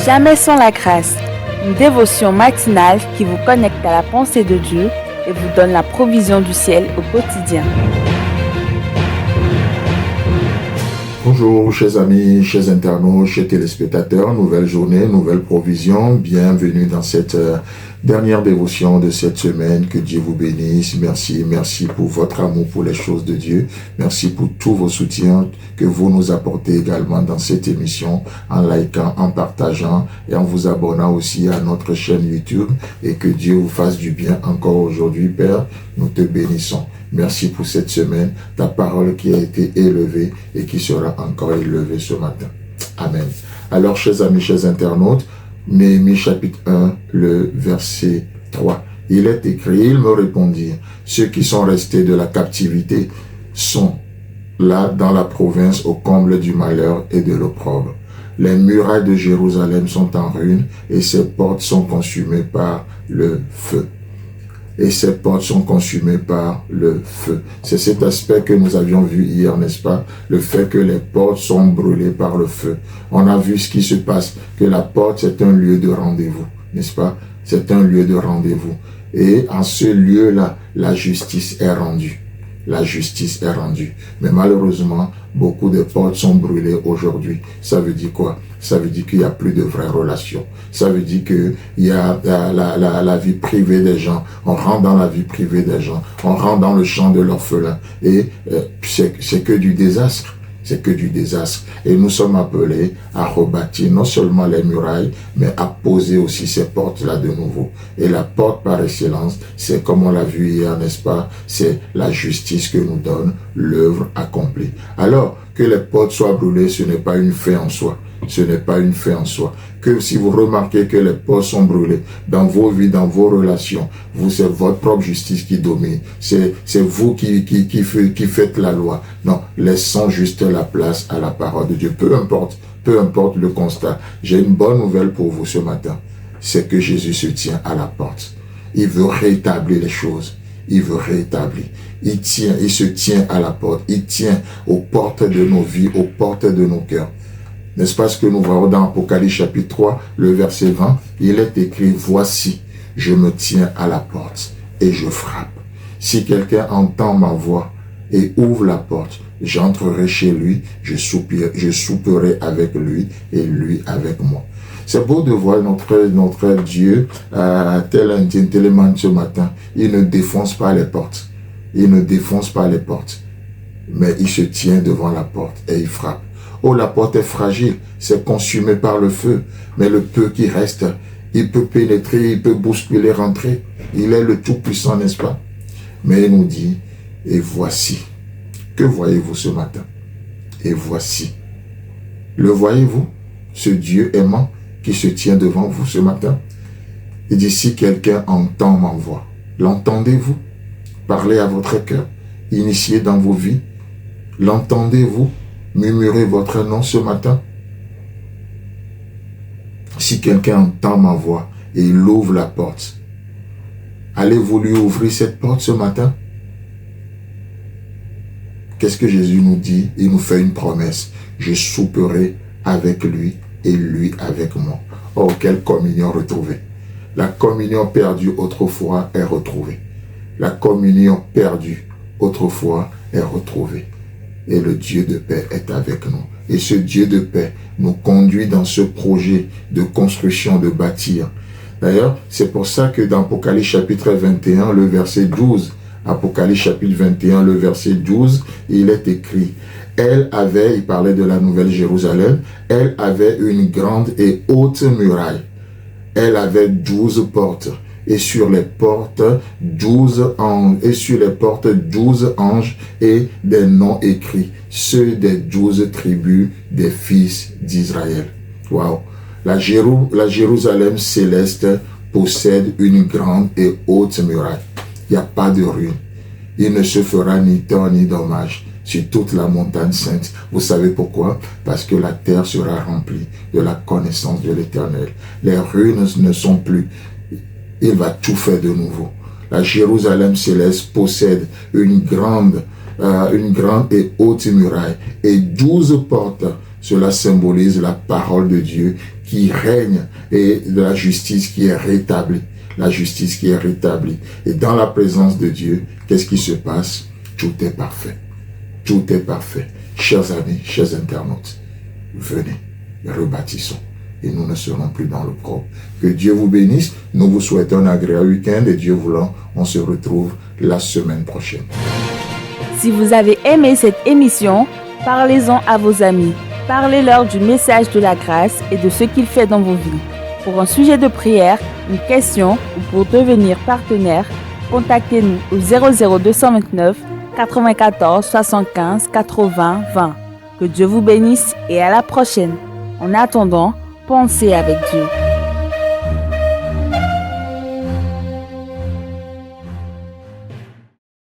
Jamais sans la grâce, une dévotion matinale qui vous connecte à la pensée de Dieu et vous donne la provision du ciel au quotidien. Bonjour chers amis, chers internautes, chers téléspectateurs, nouvelle journée, nouvelle provision, bienvenue dans cette dernière dévotion de cette semaine, que Dieu vous bénisse, merci pour votre amour pour les choses de Dieu, merci pour tous vos soutiens que vous nous apportez également dans cette émission, en likant, en partageant et en vous abonnant aussi à notre chaîne YouTube, et que Dieu vous fasse du bien encore aujourd'hui, Père, nous te bénissons. Merci pour cette semaine, ta parole qui a été élevée et qui sera encore élevée ce matin. Amen. Alors, chers amis, chers internautes, Néhémie chapitre 1, le verset 3. Il est écrit, ils me répondirent, ceux qui sont restés de la captivité sont là dans la province au comble du malheur et de l'opprobre. Les murailles de Jérusalem sont en ruine et ses portes sont consumées par le feu. Et ces portes sont consumées par le feu. C'est cet aspect que nous avions vu hier, n'est-ce pas? Le fait que les portes sont brûlées par le feu. On a vu ce qui se passe, que la porte, c'est un lieu de rendez-vous, n'est-ce pas? C'est un lieu de rendez-vous. Et en ce lieu-là, la justice est rendue. La justice est rendue. Mais malheureusement, beaucoup de portes sont brûlées aujourd'hui. Ça veut dire quoi? Ça veut dire qu'il n'y a plus de vraies relations. Ça veut dire qu'il y a la vie privée des gens. On rentre dans la vie privée des gens. On rentre dans le champ de l'orphelin. Et c'est que du désastre. C'est que du désastre. Et nous sommes appelés à rebâtir non seulement les murailles, mais à poser aussi ces portes-là de nouveau. Et la porte par excellence, c'est comme on l'a vu hier, n'est-ce pas? C'est la justice que nous donne l'œuvre accomplie. Alors, que les portes soient brûlées, ce n'est pas une fin en soi. Ce n'est pas une fin en soi. Que si vous remarquez que les portes sont brûlées dans vos vies, dans vos relations, c'est votre propre justice qui domine. C'est vous qui faites la loi. Non, laissons juste la place à la parole de Dieu. Peu importe le constat. J'ai une bonne nouvelle pour vous ce matin. C'est que Jésus se tient à la porte. Il veut rétablir les choses. Il veut rétablir. Il se tient à la porte. Il tient aux portes de nos vies, aux portes de nos cœurs. N'est-ce pas ce que nous voyons dans Apocalypse chapitre 3, le verset 20? Il est écrit, voici, je me tiens à la porte et je frappe. Si quelqu'un entend ma voix et ouvre la porte, j'entrerai chez lui, je souperai avec lui et lui avec moi. C'est beau de voir notre Dieu tel un gentleman ce matin. Il ne défonce pas les portes. Il ne défonce pas les portes. Mais il se tient devant la porte et il frappe. Oh, la porte est fragile, c'est consumé par le feu. Mais le peu qui reste, il peut pénétrer, il peut bousculer, rentrer. Il est le Tout-Puissant, n'est-ce pas? Mais il nous dit, et voici. Que voyez-vous ce matin? Et voici. Le voyez-vous? Ce Dieu aimant qui se tient devant vous ce matin. Il dit, si quelqu'un entend ma voix, l'entendez-vous? Parlez à votre cœur, initiez dans vos vies. L'entendez-vous? Murmurez votre nom ce matin. Si quelqu'un entend ma voix et il ouvre la porte, allez-vous lui ouvrir cette porte ce matin? Qu'est-ce que Jésus nous dit? Il nous fait une promesse. Je souperai avec lui et lui avec moi. Oh, quelle communion retrouvée. La communion perdue autrefois est retrouvée. La communion perdue autrefois est retrouvée. Et le Dieu de paix est avec nous. Et ce Dieu de paix nous conduit dans ce projet de construction, de bâtir. D'ailleurs, c'est pour ça que dans Apocalypse chapitre 21, le verset 12, Apocalypse chapitre 21, le verset 12, il est écrit, il parlait de la Nouvelle Jérusalem, elle avait une grande et haute muraille. Elle avait 12 portes. Et sur les portes 12 anges et des noms écrits, ceux des 12 tribus des fils d'Israël. Waouh! La Jérusalem céleste possède une grande et haute muraille. Il n'y a pas de ruine. Il ne se fera ni tort ni dommage sur toute la montagne sainte. Vous savez pourquoi? Parce que la terre sera remplie de la connaissance de l'Éternel. Les ruines ne sont plus. Il va tout faire de nouveau. La Jérusalem céleste possède une grande et haute muraille et 12 portes Cela symbolise la parole de Dieu qui règne et de la justice qui est rétablie. La justice qui est rétablie. Et dans la présence de Dieu, qu'est-ce qui se passe? Tout est parfait. Tout est parfait. Chers amis, chers internautes, venez, rebâtissons. Et nous ne serons plus dans le propre. Que Dieu vous bénisse. Nous vous souhaitons un agréable week-end et Dieu voulant, on se retrouve la semaine prochaine. Si vous avez aimé cette émission, parlez-en à vos amis. Parlez-leur du message de la grâce et de ce qu'il fait dans vos vies. Pour un sujet de prière, une question ou pour devenir partenaire, contactez-nous au 00229 94 75 80 20. Que Dieu vous bénisse et à la prochaine. En attendant, pensez avec Dieu.